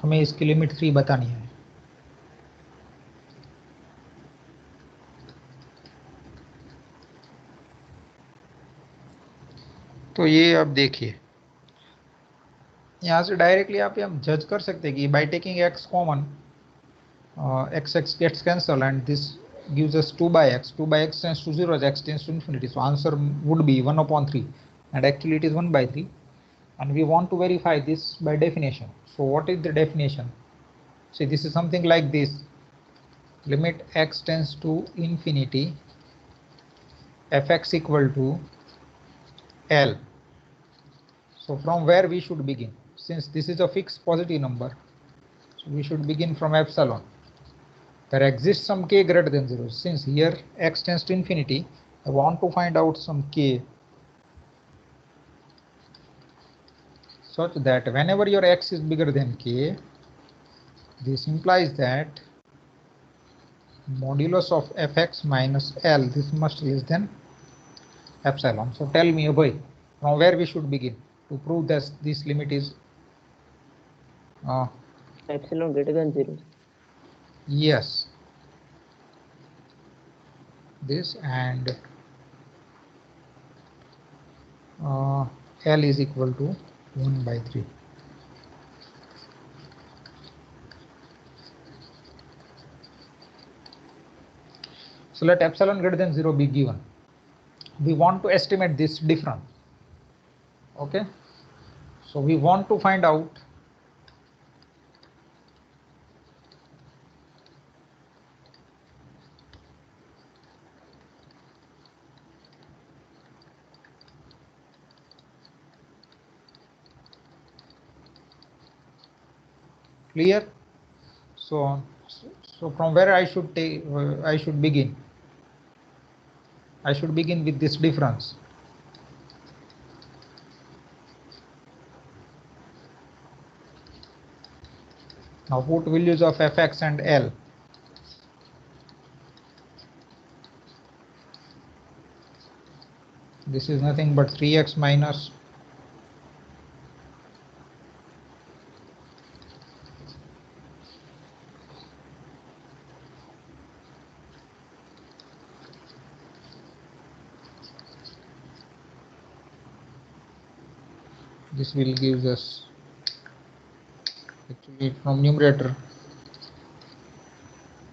हमें इसकी लिमिट 3 बतानी है। तो ये अब देखिए, यहाँ से डायरेक्टली आप हम जज कर सकते हैं कि by taking x common, x gets cancelled and this gives us 2 by x. 2 by x tends to 0 as x tends to infinity. So answer would be 1 upon 3, and actually it is 1 by 3. And we want to verify this by definition. So what is the definition? See, this is something like this. Limit x tends to infinity fx equal to L. So from where we should begin? Since this is a fixed positive number, so we should begin from epsilon. There exists some k greater than 0. Since here x tends to infinity, I want to find out some k such that whenever your x is bigger than k, this implies that modulus of fx minus L, this must less than epsilon. So tell me, Abhay, from where we should begin to prove that this limit is epsilon greater than 0। yes, this, and L is equal to 1 by 3. So let epsilon greater than 0 be given. We want to estimate this difference. Okay, so we want to find out Clear? So from where I should take, I should begin? I should begin with this difference. Now put values of fx and L. This is nothing but 3x minus this will give us actually from numerator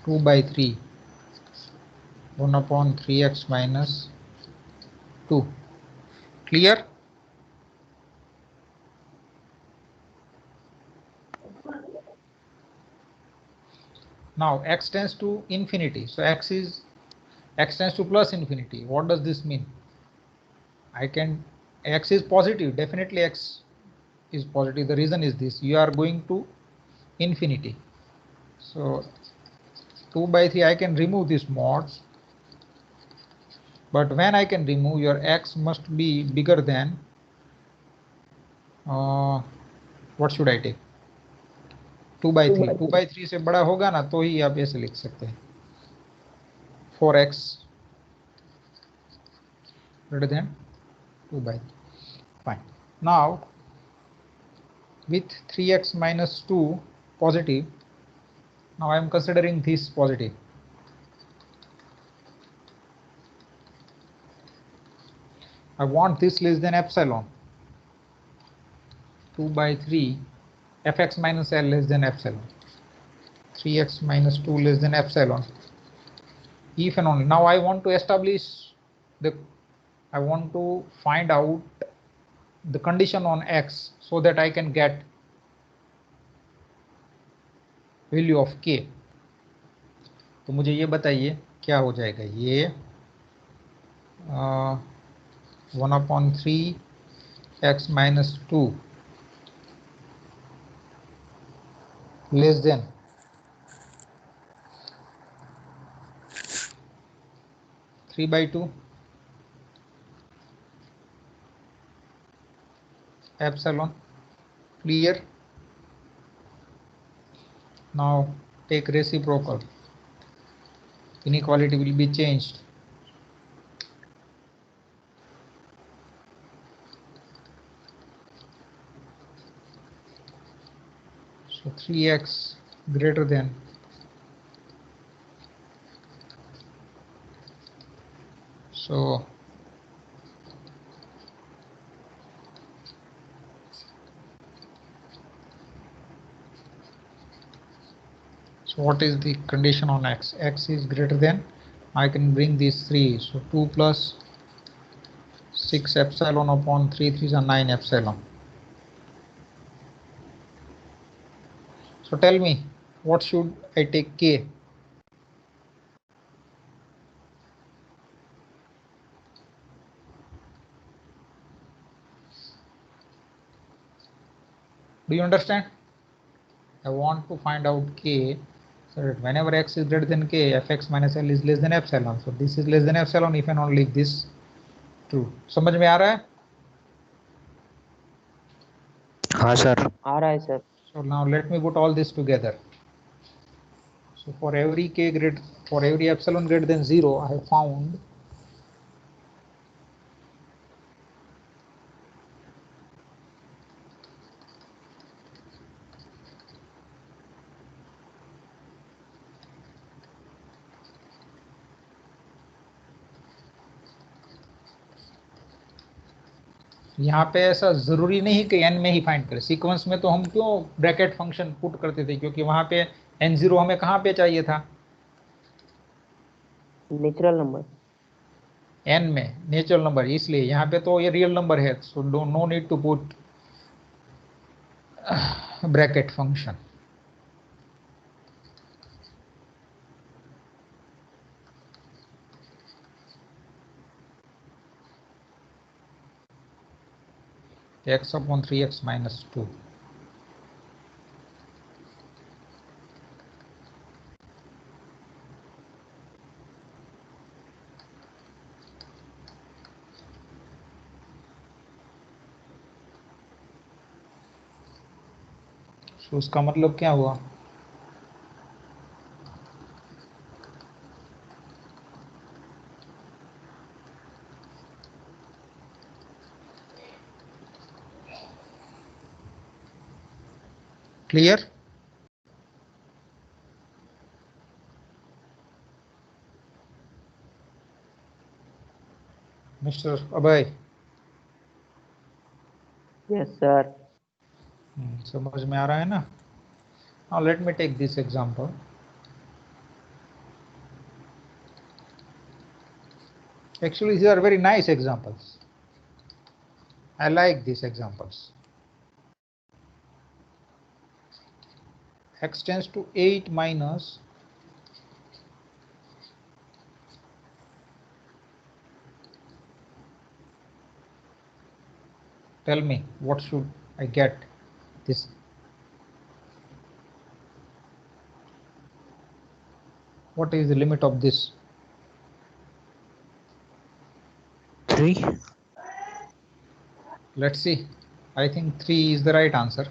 2 by 3 1 upon 3x minus 2. Clear? Now x tends to infinity, so x tends to plus infinity. What does this mean? X is positive, definitely x is positive. The reason is this: you are going to infinity. So 2 by 3, I can remove this mods, but when I can remove, your x must be bigger than what should I take? 2 by 3. 2 by 3 से बड़ा होगा ना, तो ही आप ऐसे लिख सकते हैं 4x greater than 2 by 3. Fine. Now with 3x minus 2 positive, now I am considering this positive. I want this less than epsilon. 2 by 3 fx minus L less than epsilon. 3x minus 2 less than epsilon. If and only. Now I want to establish I want to find out the condition on x so that I can get value of k. तो मुझे ये बताइए क्या हो जाएगा ये 1 upon 3 x minus 2 less than 3 by 2 epsilon. Clear? Now take reciprocal. Inequality will be changed. So 3x greater than so what is the condition on x? X is greater than, I can bring these 3, so 2 plus 6 epsilon upon 3 is a 9 epsilon. So tell me, what should I take k? Do you understand? I want to find out k, so that whenever x is greater than k, fx minus L is less than epsilon. So this is less than epsilon if and only if this true. समझ में आ रहा है? हाँ sir. आ रहा है sir. So now let me put all this together. So for every epsilon greater than 0, I have found यहाँ पे ऐसा जरूरी नहीं कि n में ही फाइंड करें. सीक्वेंस में तो हम क्यों ब्रैकेट फंक्शन पुट करते थे, क्योंकि वहां पे n0 हमें कहाँ पे चाहिए था? Natural number. n में नेचुरल नंबर, इसलिए यहाँ पे तो ये रियल नंबर है, so no need to put bracket function. x upon 3x minus 2. तो उसका मतलब क्या हुआ? क्लियर? मिस्टर अभय, Yes, sir. समझ में आ रहा है ना? Now let me take this example. Actually, these are very nice examples. I like these examples. X tends to 8 minus tell me what should I get this? What is the limit of this? 3. Let's see. I think 3 is the right answer.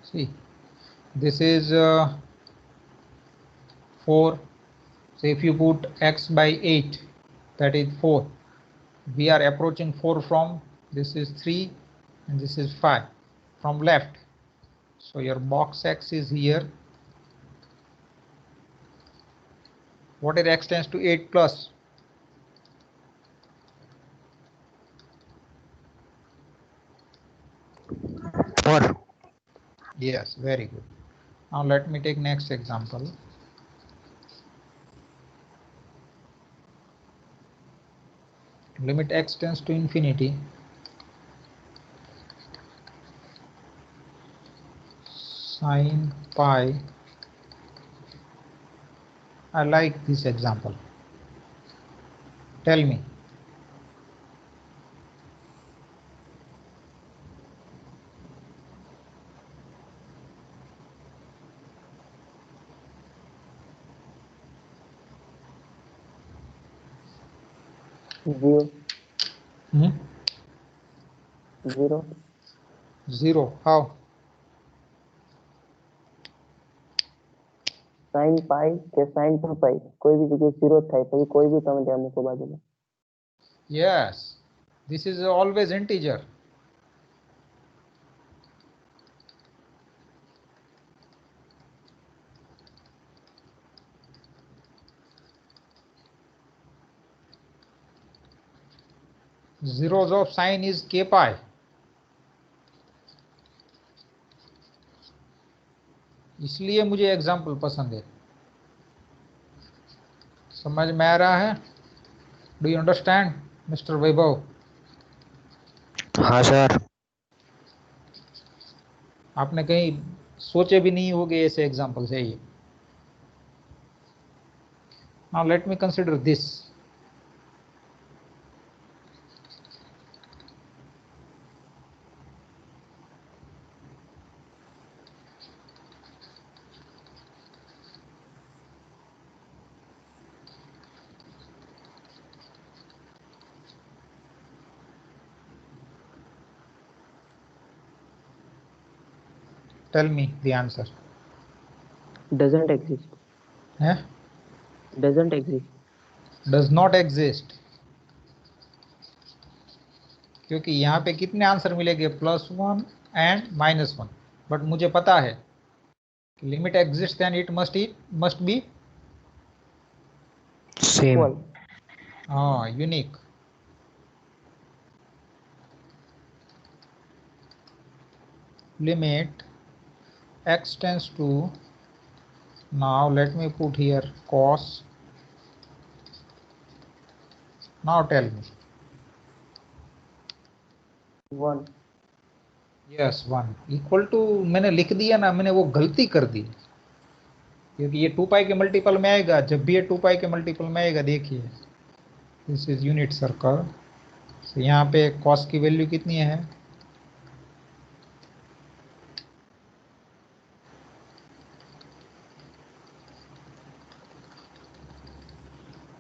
See, this is 4. So if you put x by 8, that is 4. We are approaching 4 from, this is 3 and this is 5 from left. So your box x is here. What is x tends to 8 plus? 4. Yes, very good. Now let me take next example. Limit x tends to infinity. Sine pi. I like this example. Tell me. Zero. Hmm? 0. 0. How? Sine પાઈ કે sine 2 પાઈ કોઈ બી જગ્યાએ 0 થાય પછી કોઈ બી તમે ત્યાં મૂકો બાજુમાં. Yes. This is always integer. Zeros of sine is k pi. इसलिए मुझे एग्जाम्पल पसंद है. समझ में आ रहा है? डू यू अंडरस्टैंड मिस्टर वैभव? हाँ सर. आपने कहीं सोचे भी नहीं होंगे ऐसे एग्जाम्पल है ये. Now let me consider this. Tell me the answer. Doesn't exist. है? Doesn't exist. Does not exist. क्योंकि यहाँ पे कितने आंसर मिलेंगे? +1 एंड -1. बट मुझे पता है limit exist then it must be same. Equal. हाँ, unique. Limit x tends to, now let me put here cos. Now tell me. 1. Yes 1 equal to, मैंने लिख दिया ना, मैंने वो गलती कर दी क्योंकि ये 2 पाई के मल्टीपल में आएगा. जब भी ये 2 पाई के मल्टीपल में आएगा, देखिए दिस इज यूनिट सर्कल. यहाँ पे कॉस की वैल्यू कितनी है?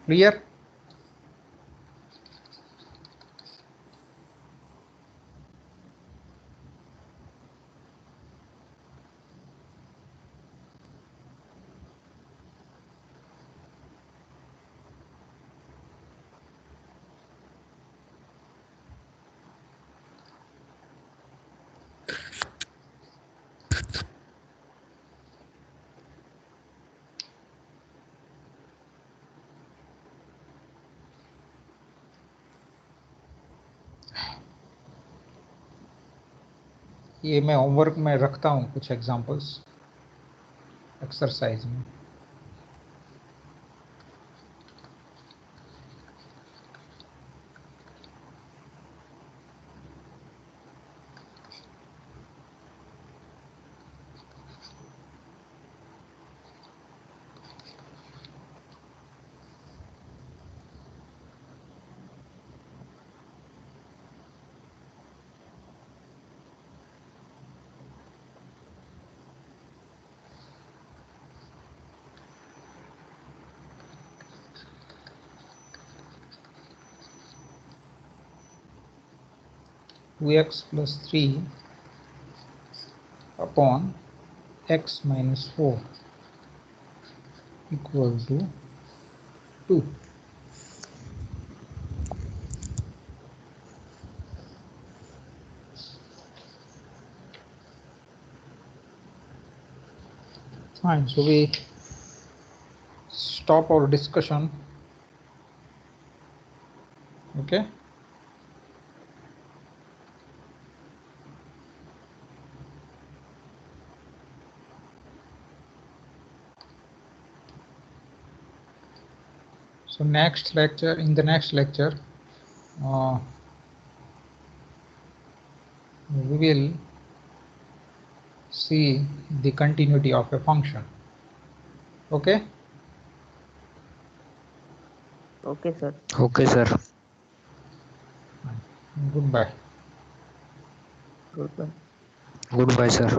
क्लियर? ये मैं होमवर्क में रखता हूँ कुछ एग्जांपल्स एक्सरसाइज में। Two x plus 3 upon x minus 4 equal to 2. Fine, so we stop our discussion. Okay. So next lecture, in the next lecture, we will see the continuity of a function. Okay. Okay, sir. Okay, sir. Goodbye. Goodbye. Goodbye, sir.